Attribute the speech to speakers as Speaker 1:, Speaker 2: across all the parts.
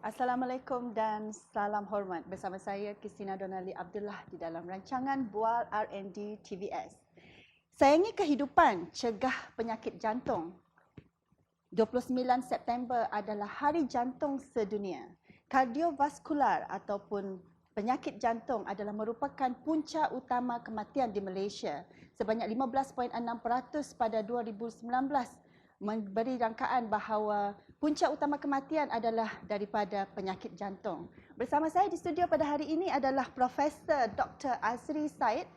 Speaker 1: Assalamualaikum dan salam hormat. Bersama saya Christina Donali Abdullah di dalam rancangan Bual R&D TVS. Sayangi kehidupan, cegah penyakit jantung. 29 September adalah Hari Jantung Sedunia. Kardiovaskular ataupun penyakit jantung adalah merupakan punca utama kematian di Malaysia. Sebanyak 15.6% pada 2019 memberi rangkaan bahawa punca utama kematian adalah daripada penyakit jantung. Bersama saya di studio pada hari ini adalah Profesor Dr. Azri Said.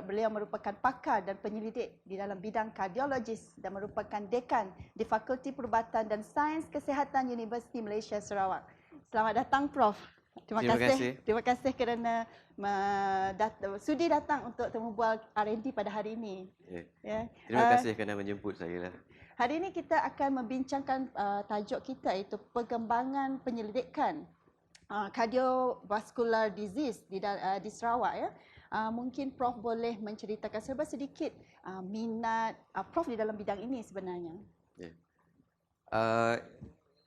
Speaker 1: Beliau merupakan pakar dan penyelidik di dalam bidang kardiologis dan merupakan dekan di Fakulti Perubatan dan Sains Kesihatan Universiti Malaysia Sarawak. Selamat datang, Prof. Terima kasih kerana sudi datang untuk temu bual R&D pada hari ini.
Speaker 2: Terima kasih kerana menjemput saya lah.
Speaker 1: Hari ini kita akan membincangkan tajuk kita iaitu pengembangan penyelidikan cardiovascular disease di Sarawak ya. Mungkin Prof boleh menceritakan serba sedikit minat Prof di dalam bidang ini sebenarnya.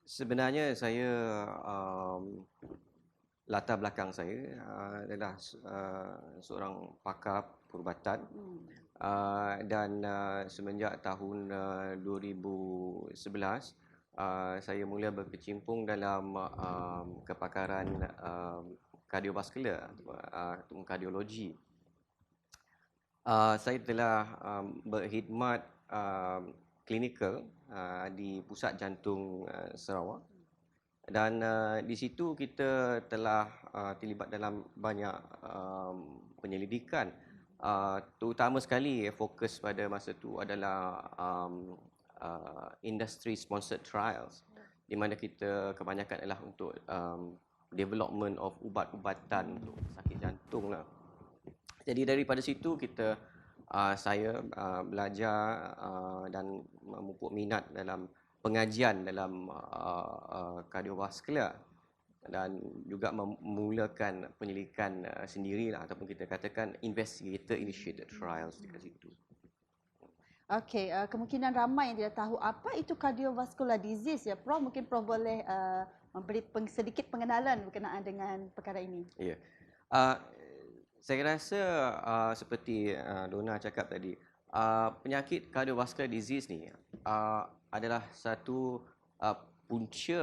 Speaker 2: Sebenarnya saya latar belakang saya adalah seorang pakar perubatan. Dan semenjak tahun 2011 saya mula berkecimpung dalam kepakaran kardiovaskular atau kardiologi. Saya telah berkhidmat klinikal di Pusat Jantung Sarawak, dan di situ kita telah terlibat dalam banyak penyelidikan. Terutama sekali fokus pada masa itu adalah industry sponsored trials, di mana kita kebanyakan adalah untuk development of ubat-ubatan untuk sakit jantung lah. Jadi daripada situ saya belajar dan memupuk minat dalam pengajian dalam kardiovaskular, dan juga memulakan penyelidikan sendirilah, ataupun kita katakan investigator initiated trials dekat situ.
Speaker 1: Okey, kemungkinan ramai yang tidak tahu apa itu cardiovascular disease ya, Prof. Mungkin Prof boleh memberi sedikit pengenalan berkenaan dengan perkara ini.
Speaker 2: Ya. Saya rasa seperti Donna cakap tadi, penyakit cardiovascular disease ni adalah satu punca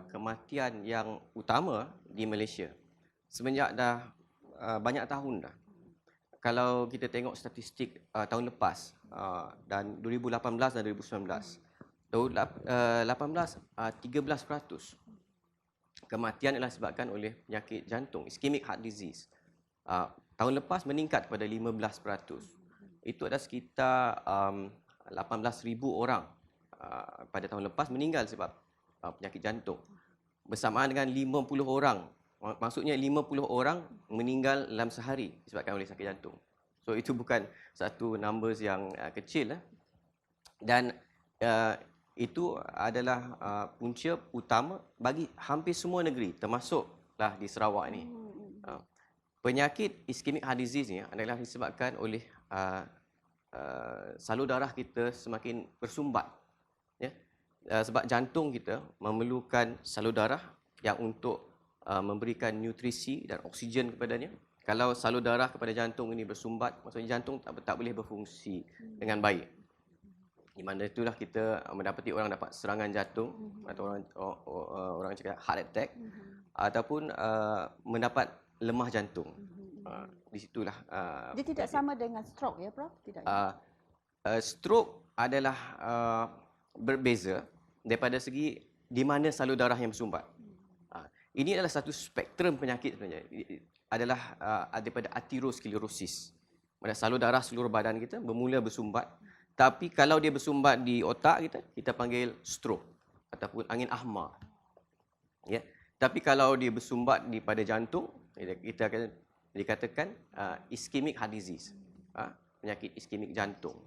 Speaker 2: kematian yang utama di Malaysia semenjak dah banyak tahun dah. Kalau kita tengok statistik tahun lepas dan 2018 dan 2019, tahun 18 13% kematian adalah disebabkan oleh penyakit jantung, ischemic heart disease. Tahun lepas meningkat kepada 15%. Itu ada sekitar 18,000 orang pada tahun lepas meninggal sebab penyakit jantung. Bersamaan dengan 50 orang, maksudnya 50 orang meninggal dalam sehari disebabkan oleh sakit jantung. So itu bukan satu numbers yang kecil. Dan itu adalah punca utama bagi hampir semua negeri, termasuklah di Sarawak ini. Penyakit ischemic heart disease ni adalah disebabkan oleh salur darah kita semakin bersumbat. Sebab jantung kita memerlukan salur darah yang untuk memberikan nutrisi dan oksigen kepadanya. Kalau salur darah kepada jantung ini bersumbat, maksudnya jantung tak boleh berfungsi dengan baik. Di mana itulah kita mendapati orang dapat serangan jantung atau orang cakap heart attack, ataupun mendapat lemah jantung. Di situlah
Speaker 1: Dia tidak sama dengan stroke ya, Prof? Tidak.
Speaker 2: Stroke adalah berbeza daripada segi di mana salur darah yang bersumbat. Ini adalah satu spektrum penyakit sebenarnya. Adalah daripada aterosklerosis. Mana salur darah seluruh badan kita bermula bersumbat. Tapi kalau dia bersumbat di otak kita panggil stroke ataupun angin ahmar. Ya. Tapi kalau dia bersumbat pada jantung, kita akan dikatakan ischemic heart disease. Penyakit ischemic jantung.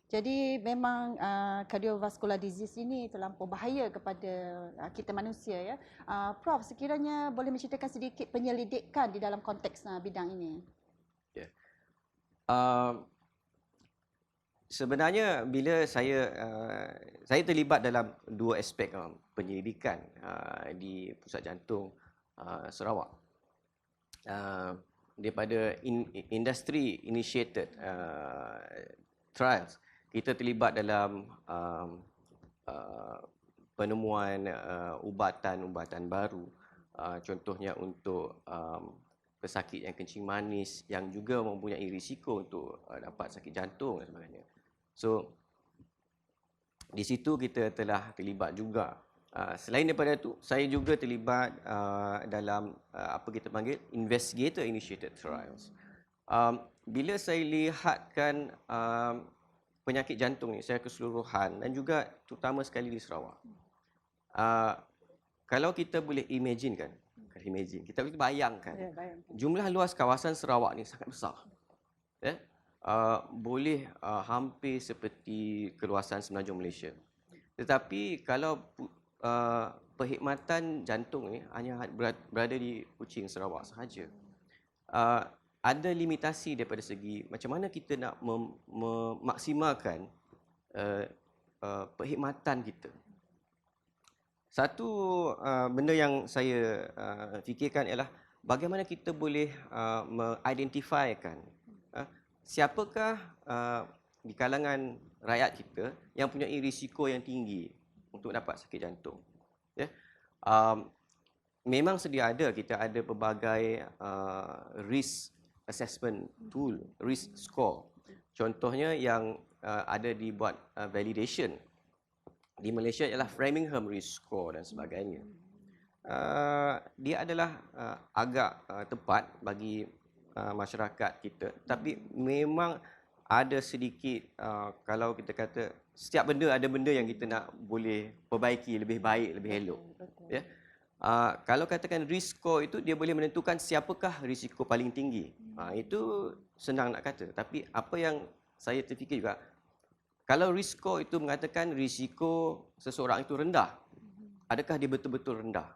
Speaker 1: Jadi memang cardiovascular disease ini terlampau bahaya kepada kita manusia ya. Prof, sekiranya boleh menceritakan sedikit penyelidikan di dalam konteks bidang ini.
Speaker 2: sebenarnya bila saya terlibat dalam dua aspek penyelidikan di Pusat Jantung Sarawak. Daripada industry initiated trials, kita terlibat dalam penemuan ubatan-ubatan baru, contohnya untuk pesakit yang kencing manis yang juga mempunyai risiko untuk dapat sakit jantung dan sebagainya. So di situ kita telah terlibat juga. Selain daripada itu, saya juga terlibat dalam apa kita panggil investigator initiated trials. Bila saya lihatkan penyakit jantung ni secara keseluruhan dan juga terutama sekali di Sarawak, kalau kita boleh imagine, kita boleh bayangkan, jumlah luas kawasan Sarawak ni sangat besar. Boleh hampir seperti keluasan semenanjung Malaysia. Tetapi kalau perkhidmatan jantung ni hanya berada di Kuching, Sarawak sahaja, ada limitasi daripada segi macam mana kita nak memaksimalkan perkhidmatan kita. Satu benda yang saya fikirkan ialah bagaimana kita boleh mengidentifikan siapakah di kalangan rakyat kita yang punya risiko yang tinggi untuk dapat sakit jantung. Memang sedia ada, kita ada pelbagai risk assessment tool, risk score. Contohnya yang ada dibuat validation di Malaysia ialah Framingham Risk Score dan sebagainya. Dia adalah agak tepat bagi masyarakat kita, tapi memang ada sedikit kalau kita kata setiap benda ada benda yang kita nak boleh perbaiki lebih baik, lebih elok. Ya. Kalau katakan risk score itu dia boleh menentukan siapakah risiko paling tinggi. Itu senang nak kata, tapi apa yang saya terfikir juga, kalau risk score itu mengatakan risiko seseorang itu rendah, adakah dia betul-betul rendah?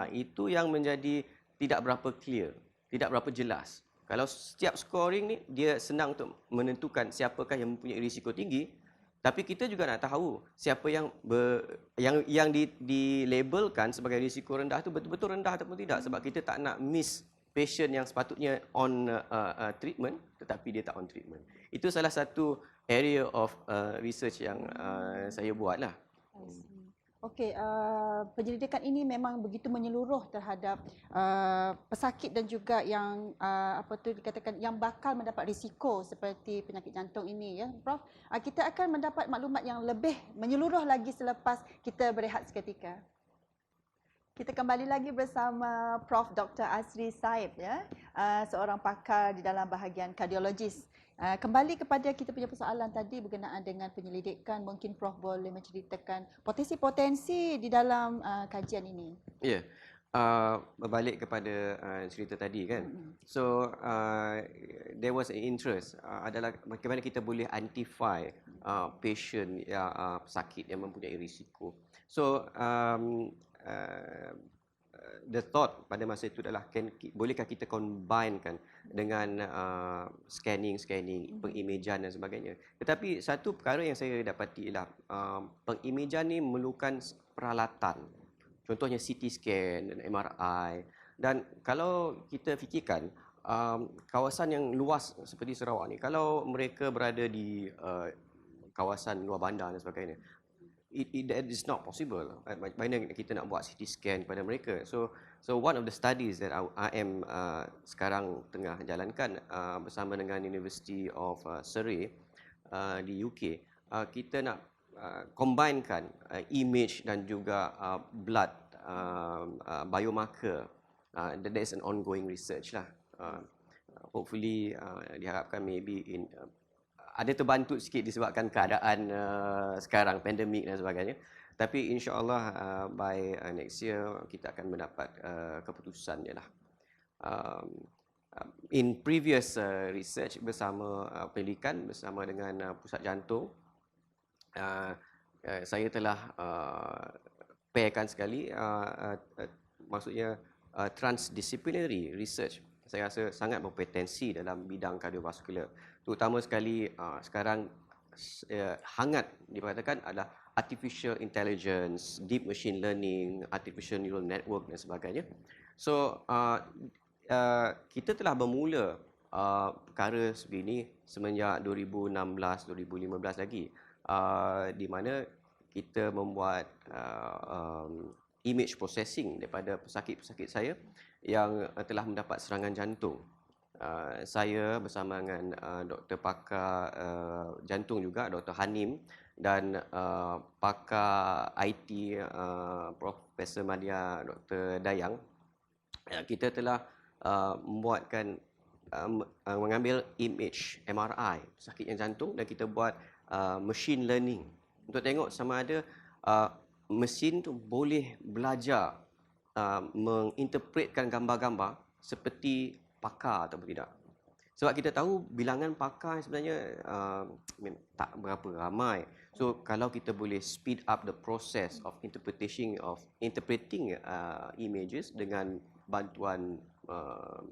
Speaker 2: Itu yang menjadi tidak berapa clear, tidak berapa jelas. Kalau setiap scoring ni dia senang untuk menentukan siapakah yang mempunyai risiko tinggi, tapi kita juga nak tahu siapa yang dilabelkan sebagai risiko rendah itu betul-betul rendah ataupun tidak, sebab kita tak nak miss patient yang sepatutnya on treatment tetapi dia tak on treatment. Itu salah satu area of research yang saya buatlah.
Speaker 1: Okey, penyelidikan ini memang begitu menyeluruh terhadap pesakit dan juga yang apa tu dikatakan yang bakal mendapat risiko seperti penyakit jantung ini, ya, Prof. Kita akan mendapat maklumat yang lebih menyeluruh lagi selepas kita berehat seketika. Kita kembali lagi bersama Prof. Dr. Azri Saib, ya, seorang pakar di dalam bahagian kardiologis. Kembali kepada kita punya persoalan tadi berkenaan dengan penyelidikan, mungkin Prof boleh menceritakan potensi-potensi di dalam kajian ini.
Speaker 2: Ya, berbalik kepada cerita tadi kan. So there was an interest adalah bagaimana kita boleh identify patient pesakit yang mempunyai risiko. So the thought pada masa itu adalah bolehkah kita combinekan dengan scanning, pengimejan dan sebagainya. Tetapi satu perkara yang saya dapati ialah pengimejan ni memerlukan peralatan. Contohnya CT scan dan MRI. Dan kalau kita fikirkan kawasan yang luas seperti Sarawak ni, kalau mereka berada di kawasan luar bandar dan sebagainya, that is not possible. Bagaimana kita nak buat CT scan kepada mereka? So one of the studies that I am sekarang tengah jalankan bersama dengan University of Surrey di UK, kita nak combinekan image dan juga blood biomarker. That is an ongoing research lah. Hopefully diharapkan maybe in ada terbantu sikit disebabkan keadaan sekarang, pandemik dan sebagainya. Tapi insya-Allah by next year kita akan mendapat keputusan je lah. In previous research bersama penyelidikan bersama dengan Pusat Jantung, saya telah pairkan sekali, maksudnya transdisciplinary research. Saya rasa sangat berpotensi dalam bidang kardiovaskular. Terutama sekali sekarang hangat diperkatakan adalah artificial intelligence, deep machine learning, artificial neural network dan sebagainya. So kita telah bermula perkara sebegini semenjak 2016-2015 lagi, di mana kita membuat image processing daripada pesakit-pesakit saya yang telah mendapat serangan jantung. Saya bersama dengan doktor pakar jantung juga, Dr. Hanim, dan pakar IT Profesor Madia Dr. Dayang, kita telah membuatkan mengambil image MRI pesakit yang jantung dan kita buat machine learning untuk tengok sama ada mesin tu boleh belajar menginterpretkan gambar-gambar seperti pakar ataupun tidak. Sebab kita tahu bilangan pakar sebenarnya tak berapa ramai. So kalau kita boleh speed up the process of interpreting images dengan bantuan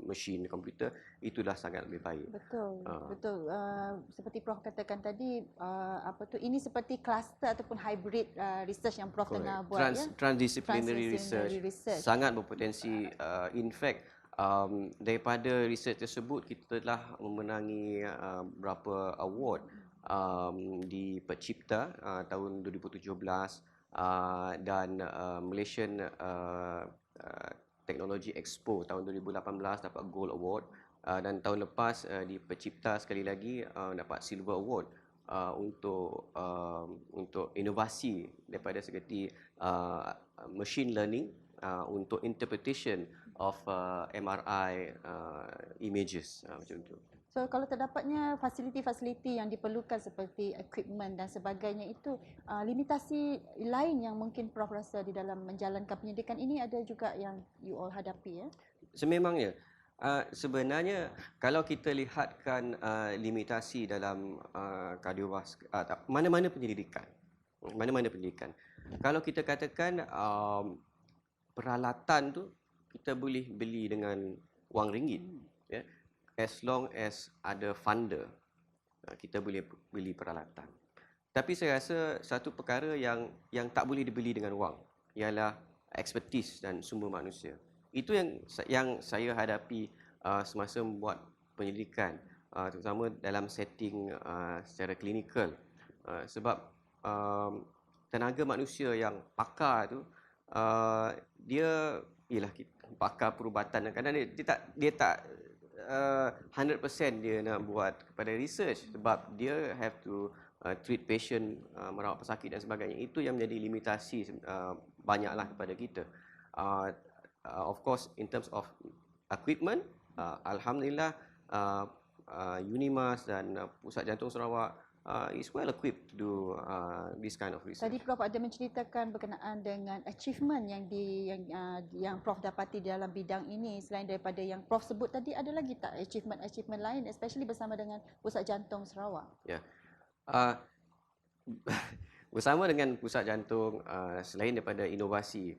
Speaker 2: mesin komputer, itulah sangat lebih baik.
Speaker 1: Betul, betul. Seperti Prof katakan tadi, ini seperti cluster ataupun hybrid research yang Prof tengah buat, ya.
Speaker 2: Transdisciplinary research sangat berpotensi. In fact, daripada research tersebut kita telah memenangi beberapa award di Pencipta tahun 2017 dan Malaysian Technology Expo tahun 2018 dapat Gold Award, dan tahun lepas di Pencipta sekali lagi dapat Silver Award untuk inovasi daripada seperti machine learning untuk interpretation of MRI images, macam tu.
Speaker 1: So kalau terdapatnya fasiliti-fasiliti yang diperlukan seperti equipment dan sebagainya itu, limitasi lain yang mungkin Prof rasa di dalam menjalankan penyidikan ini ada juga yang you all hadapi, ya?
Speaker 2: Sememangnya. Sebenarnya kalau kita lihatkan limitasi dalam kardiovaskular, mana-mana penyelidikan, kalau kita katakan peralatan tu kita boleh beli dengan wang ringgit, ya, as long as ada funder, kita boleh beli peralatan. Tapi saya rasa satu perkara yang tak boleh dibeli dengan wang ialah expertise dan sumber manusia. Itu yang saya hadapi semasa membuat penyelidikan, terutama dalam setting secara klinikal, sebab tenaga manusia yang pakar tu, dia ialah pakar perubatan, kadang dia tak 100% dia nak buat kepada research sebab dia have to treat patient, merawat pesakit dan sebagainya. Itu yang menjadi limitasi banyaklah kepada kita. Of course, in terms of equipment, alhamdulillah UNIMAS dan Pusat Jantung Sarawak is well equipped to do this kind of research.
Speaker 1: Tadi Prof ada menceritakan berkenaan dengan achievement yang Prof dapati dalam bidang ini. Selain daripada yang Prof sebut tadi, ada lagi tak achievement lain, especially bersama dengan Pusat Jantung Sarawak?
Speaker 2: Ya. Bersama dengan Pusat Jantung, selain daripada inovasi,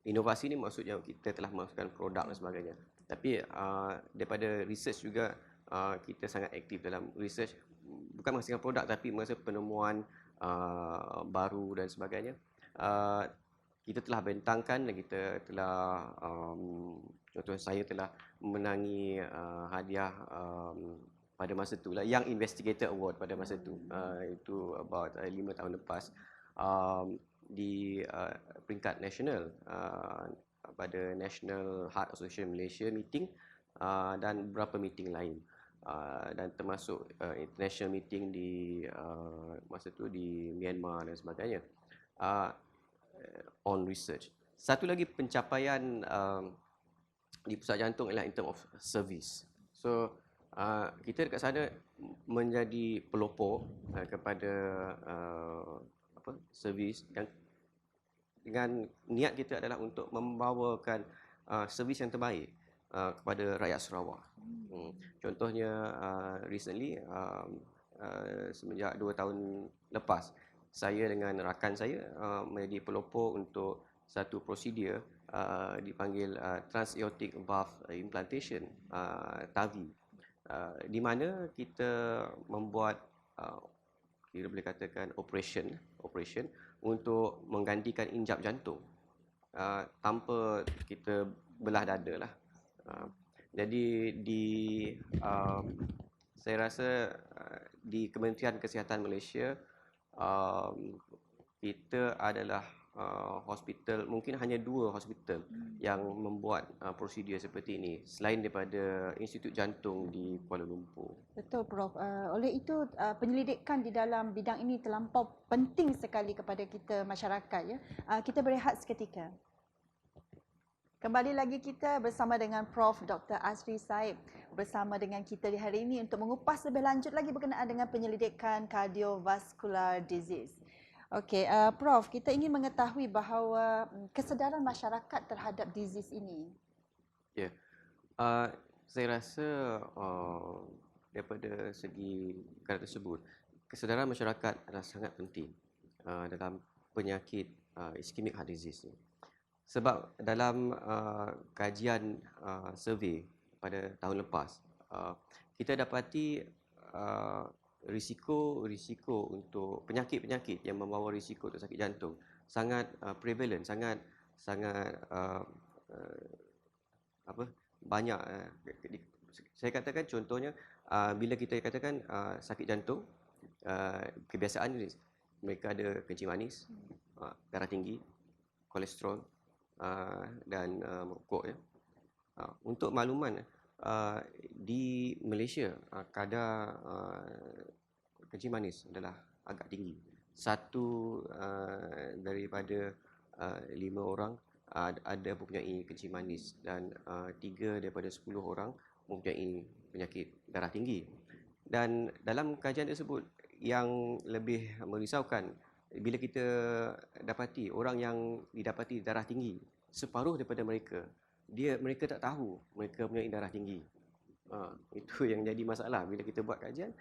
Speaker 2: inovasi ni maksudnya kita telah memasukkan produk dan sebagainya. Tapi daripada research juga, kita sangat aktif dalam research, bukan menghasilkan produk tapi menghasilkan penemuan baru dan sebagainya. Kita telah bentangkan dan kita telah contoh saya telah memenangi hadiah pada masa tu lah, Young Investigator Award pada masa tu, itu about 5 tahun lepas, di peringkat nasional, pada National Heart Association Malaysia meeting, dan beberapa meeting lain, dan termasuk international meeting di masa tu di Myanmar dan sebagainya, on research. Satu lagi pencapaian di Pusat Jantung ialah in terms of service. So kita dekat sana menjadi pelopor kepada servis yang dengan niat kita adalah untuk membawakan servis yang terbaik kepada rakyat Sarawak. Contohnya recently, semenjak 2 tahun lepas, saya dengan rakan saya menjadi pelopor untuk satu prosedur dipanggil transaortic valve implantation, TAVI, di mana kita membuat uh, kita boleh katakan operation untuk menggantikan injap jantung tanpa kita belah dada lah. Jadi saya rasa di Kementerian Kesihatan Malaysia kita adalah hospital, mungkin hanya 2 hospital yang membuat prosedur seperti ini selain daripada Institut Jantung di Kuala Lumpur.
Speaker 1: Betul, Prof. Oleh itu, penyelidikan di dalam bidang ini terlampau penting sekali kepada kita masyarakat. Ya. Kita berehat seketika. Kembali lagi kita bersama dengan Prof. Dr. Azri Saib bersama dengan kita di hari ini untuk mengupas lebih lanjut lagi berkenaan dengan penyelidikan cardiovascular disease. Okey, Prof, kita ingin mengetahui bahawa kesedaran masyarakat terhadap disease ini.
Speaker 2: Ya, saya rasa daripada segi perkara tersebut, kesedaran masyarakat adalah sangat penting dalam penyakit ischemic heart disease ni. Sebab dalam kajian survey pada tahun lepas, kita dapati risiko untuk penyakit-penyakit yang membawa risiko untuk sakit jantung sangat prevalent, sangat banyak. Saya katakan contohnya bila kita katakan sakit jantung, kebiasaan mereka ada kencing manis, darah tinggi, kolesterol dan merokok ya. Untuk makluman, di Malaysia kadar kencing manis adalah agak tinggi. 1 daripada 5 orang ada mempunyai kencing manis dan 3 daripada 10 orang mempunyai penyakit darah tinggi. Dan dalam kajian tersebut yang lebih merisaukan, bila kita dapati orang yang didapati darah tinggi, separuh daripada mereka tak tahu mereka mempunyai darah tinggi. Itu yang jadi masalah bila kita buat kajian.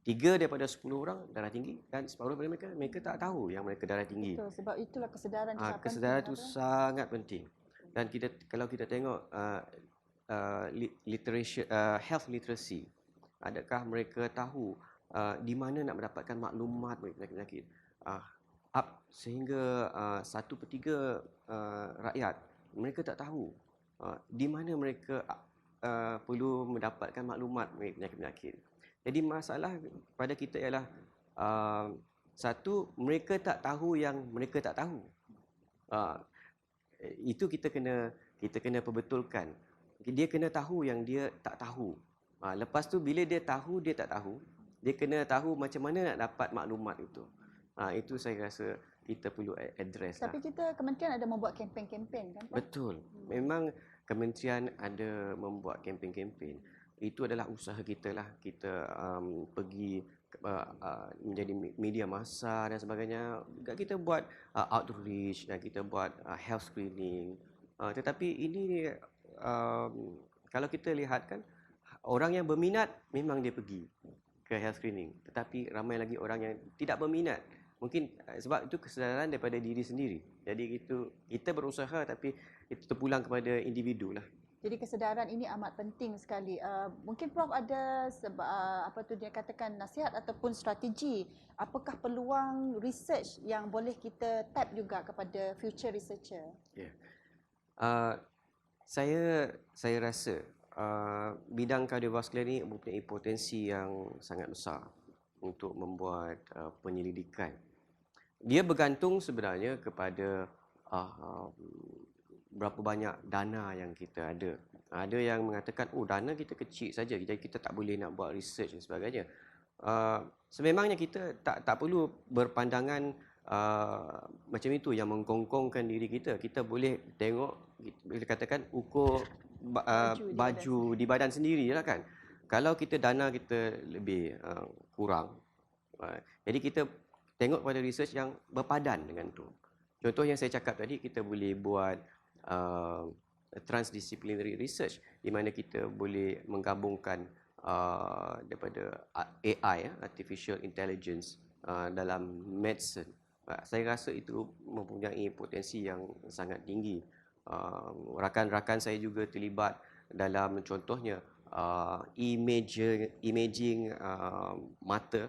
Speaker 2: 3 daripada 10 orang darah tinggi dan separuh daripada mereka tak tahu yang mereka darah tinggi.
Speaker 1: Betul, sebab itulah kesedaran itu sangat
Speaker 2: Kesedaran
Speaker 1: penting.
Speaker 2: itu sangat penting. Dan kalau kita tengok health literacy, adakah mereka tahu di mana nak mendapatkan maklumat mengenai penyakit? Sehingga 1/3 rakyat mereka tak tahu di mana mereka perlu mendapatkan maklumat mengenai penyakit-penyakit. Jadi masalah pada kita ialah satu, mereka tak tahu yang mereka tak tahu. Itu kita kena perbetulkan. Dia kena tahu yang dia tak tahu. Lepas tu bila dia tahu dia tak tahu, dia kena tahu macam mana nak dapat maklumat itu. Itu saya rasa kita perlu address.
Speaker 1: Tapi kita kementerian ada membuat kempen-kempen kan, Prof?
Speaker 2: Betul. Memang kementerian ada membuat kempen-kempen. Itu adalah usaha kita lah. Kita pergi menjadi media massa dan sebagainya. Juga kita buat outreach dan kita buat health screening. Tetapi ini kalau kita lihat kan, orang yang berminat memang dia pergi ke health screening. Tetapi ramai lagi orang yang tidak berminat. Mungkin sebab itu kesedaran daripada diri sendiri. Jadi kita berusaha tapi itu terpulang kepada individu lah.
Speaker 1: Jadi kesedaran ini amat penting sekali. Mungkin Prof ada dia katakan nasihat ataupun strategi. Apakah peluang research yang boleh kita tap juga kepada future researcher?
Speaker 2: Yeah. Saya rasa bidang kardiovaskular ini mempunyai potensi yang sangat besar untuk membuat penyelidikan. Dia bergantung sebenarnya kepada berapa banyak dana yang kita ada. Ada yang mengatakan, dana kita kecil saja, jadi kita tak boleh nak buat research dan sebagainya. Sememangnya kita tak perlu berpandangan macam itu yang mengkongkongkan diri kita. Kita boleh tengok, boleh katakan ukur baju di badan sendiri lah kan. Kalau kita dana kita lebih kurang, jadi kita tengok pada research yang berpadan dengan tu. Contoh yang saya cakap tadi, kita boleh buat transdisciplinary research di mana kita boleh menggabungkan daripada AI, Artificial Intelligence, dalam medicine. Saya rasa itu mempunyai potensi yang sangat tinggi. Rakan-rakan saya juga terlibat dalam contohnya imaging mata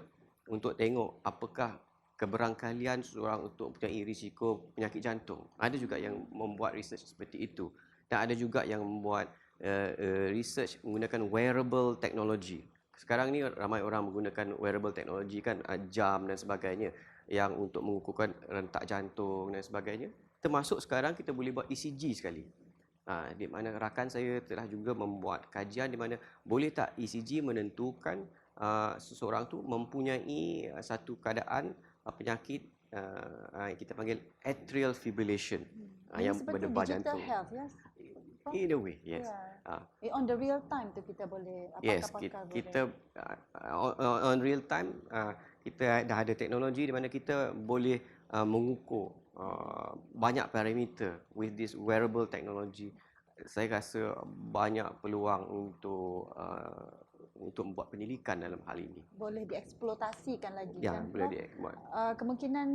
Speaker 2: untuk tengok apakah keberangkalian seseorang untuk mempunyai risiko penyakit jantung. Ada juga yang membuat research seperti itu. Dan ada juga yang membuat research menggunakan wearable technology. Sekarang ni ramai orang menggunakan wearable technology kan, jam dan sebagainya yang untuk mengukurkan rentak jantung dan sebagainya. Termasuk sekarang kita boleh buat ECG sekali. Di mana rakan saya telah juga membuat kajian di mana boleh tak ECG menentukan seseorang tu mempunyai satu keadaan penyakit kita panggil atrial fibrillation
Speaker 1: Ini
Speaker 2: yang
Speaker 1: seperti
Speaker 2: berdebar
Speaker 1: digital
Speaker 2: jantung.
Speaker 1: health, yes.
Speaker 2: In a way, yes.
Speaker 1: On the real time tu kita boleh,
Speaker 2: Yes,
Speaker 1: pakar-pakar boleh.
Speaker 2: kita on real time kita dah ada teknologi di mana kita boleh mengukur banyak parameter with this wearable technology. Saya rasa banyak peluang untuk membuat penyelidikan dalam hal ini.
Speaker 1: Boleh dieksploitasikan lagi
Speaker 2: Ya,
Speaker 1: kan,
Speaker 2: boleh
Speaker 1: Prof?
Speaker 2: dibuat.
Speaker 1: Kemungkinan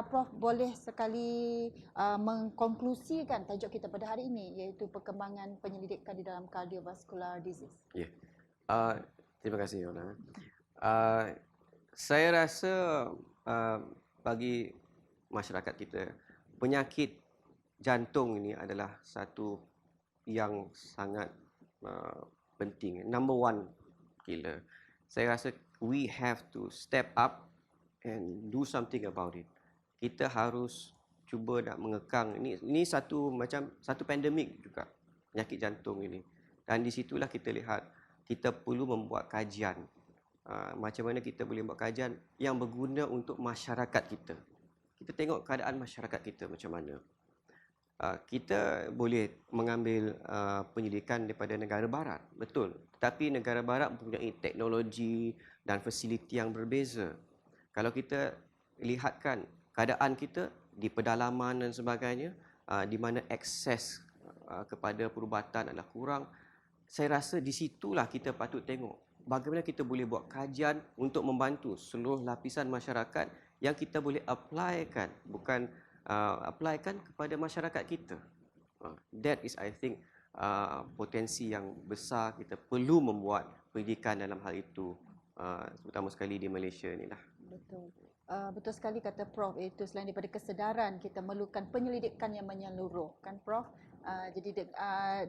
Speaker 1: Prof boleh sekali mengkonklusikan tajuk kita pada hari ini, iaitu perkembangan penyelidikan di dalam cardiovascular disease.
Speaker 2: Ya. Terima kasih, Yona. Saya rasa bagi masyarakat kita, penyakit jantung ini adalah satu yang sangat penting, number one killer. Saya rasa we have to step up and do something about it. Kita harus cuba nak mengekang ini satu pandemik juga, penyakit jantung ini. Dan di situlah kita lihat kita perlu membuat kajian. Macam mana kita boleh buat kajian yang berguna untuk masyarakat kita. Kita tengok keadaan masyarakat kita macam mana. Kita boleh mengambil penyelidikan daripada negara barat, betul. Tetapi negara barat mempunyai teknologi dan fasiliti yang berbeza. Kalau kita lihatkan keadaan kita di pedalaman dan sebagainya, di mana akses kepada perubatan adalah kurang, saya rasa di situlah kita patut tengok bagaimana kita boleh buat kajian untuk membantu seluruh lapisan masyarakat yang kita boleh applykan, bukan applykan kepada masyarakat kita. That is, I think, potensi yang besar. Kita perlu membuat pendidikan dalam hal itu, terutama sekali di Malaysia ni lah.
Speaker 1: Betul. Betul sekali kata Prof, itu selain daripada kesedaran, kita memerlukan penyelidikan yang menyeluruh, kan Prof? Jadi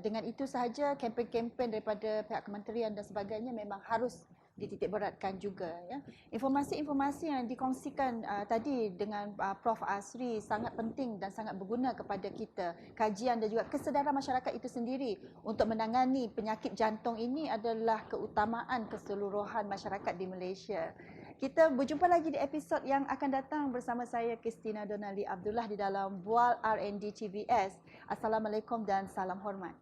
Speaker 1: dengan itu sahaja kempen-kempen daripada pihak kementerian dan sebagainya memang harus dititik beratkan juga, ya. Informasi-informasi yang dikongsikan tadi dengan Prof Asri sangat penting dan sangat berguna kepada kita. Kajian dan juga kesedaran masyarakat itu sendiri untuk menangani penyakit jantung ini adalah keutamaan keseluruhan masyarakat di Malaysia. Kita berjumpa lagi di episod yang akan datang bersama saya Christina Donali Abdullah di dalam Bual R&D TVS. Assalamualaikum dan salam hormat.